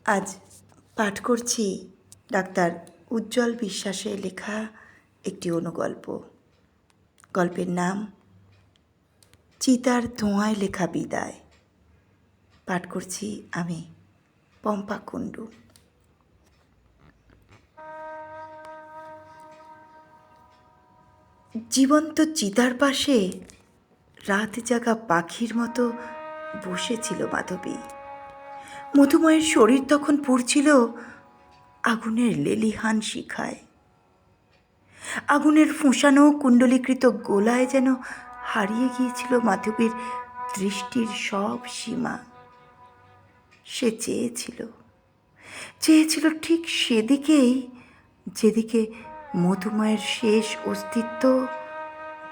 আজ পাঠ করছি ডাক্তার উজ্জ্বল বিশ্বাসের লেখা একটি অনুগল্প। গল্পের নাম চিতার ধোঁয়ায় লেখা বিদায়। পাঠ করছি আমি, পম্পা কুণ্ডু। জীবন্ত চিতার পাশে রাত জাগা পাখির মতো বসেছিল মাধবী। মধুময়ের শরীর তখন পুড়ছিল আগুনের লেলিহান শিখায়। আগুনের ফোঁসানো কুণ্ডলীকৃত গোলায় যেন হারিয়ে গিয়েছিল মাধবীর দৃষ্টির সব সীমা। সে চেয়েছিল ঠিক সেদিকেই যেদিকে মধুময়ের শেষ অস্তিত্ব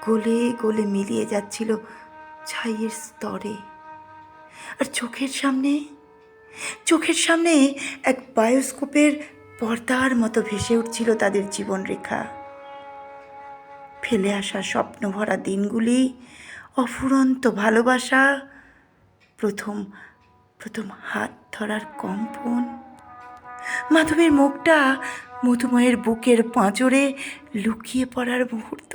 গলে গলে মিলিয়ে যাচ্ছিল ছাইয়ের স্তরে। আর চোখের সামনে এক বায়োস্কোপের পর্দার মতো ভেসে উঠছিল তাদের জীবনরেখা। ফেলে আসা স্বপ্ন ভরা দিনগুলি, অফুরন্ত ভালোবাসা, প্রথম হাত ধরার কম্পন, মাধবীর মুখটা মধুময়ের বুকের পাঁজরে লুকিয়ে পড়ার মুহূর্ত।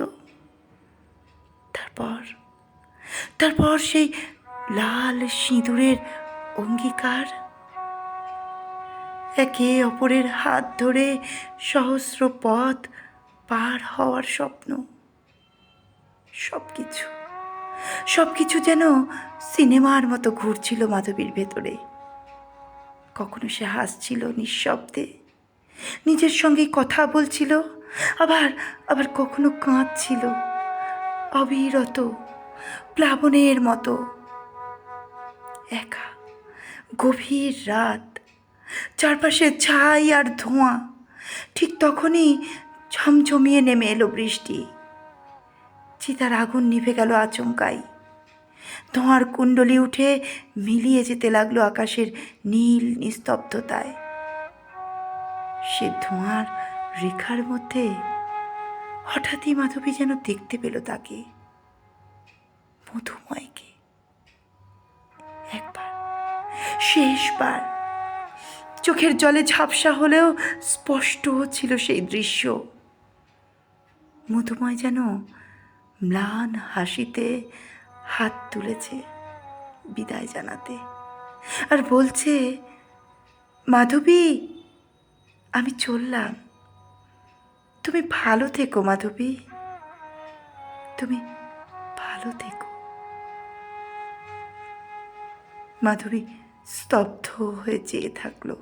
তারপর সেই লাল সিঁদুরের অঙ্গীকার, একে অপরের হাত ধরে সহস্র পথ পার হওয়ার স্বপ্ন। সবকিছু যেন সিনেমার মতো ঘুরছিল মাধবীর ভেতরে। কখনো সে হাসছিল নিঃশব্দে, নিজের সঙ্গেই কথা বলছিল, আবার কখনো কাঁদছিল অবিরত প্লাবনের মতো। একা গভীর রাত, চারপাশে ছাই আর ধোঁয়া। ঠিক তখনই ঝমঝমিয়ে নেমে এলো বৃষ্টি। চিতার আগুন নিভে গেল আচমকাই। ধোঁয়ার কুণ্ডলি উঠে মিলিয়ে যেতে লাগলো আকাশের নীল নিস্তব্ধতায়। সে ধোঁয়ার রেখার মধ্যে হঠাৎই মাধবী যেন দেখতে পেল তাকে, মধুময়কে। একবার, শেষবার। চোখের জলে ঝাপসা হলেও স্পষ্ট ছিল সেই দৃশ্য। মধুময় যেন ম্লান হাসিতে হাত তুলেছে বিদায় জানাতে, আর বলছে, মাধবী, আমি চললাম। তুমি ভালো থেকো মাধবী, তুমি ভালো থেকো। মাধবী স্তব্ধ হয়ে চেয়ে থাকলো,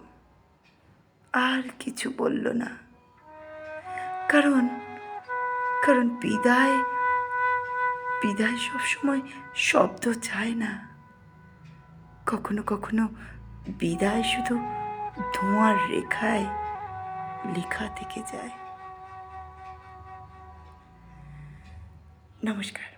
আর কিছু বলল না। কারণ বিদায় সবসময় শব্দ চায় না। কখনো বিদায় শুধু ধোঁয়ার রেখায় লেখা থেকে যায়। নমস্কার।